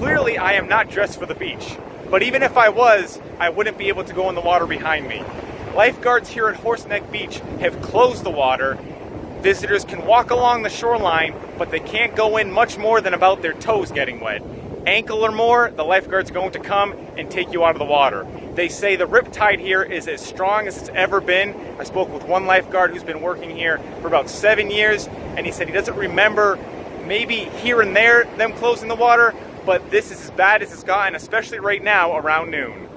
Clearly, I am not dressed for the beach. But even if I was, I wouldn't be able to go in the water behind me. Lifeguards here at Horseneck Beach have closed the water. Visitors can walk along the shoreline, but they can't go in much more than about their toes getting wet. Ankle or more, the lifeguard's going to come and take you out of the water. They say the riptide here is as strong as it's ever been. I spoke with one lifeguard who's been working here for about 7 years, and he said he doesn't remember maybe here and there them closing the water, but this is as bad as it's gotten, especially right now around noon.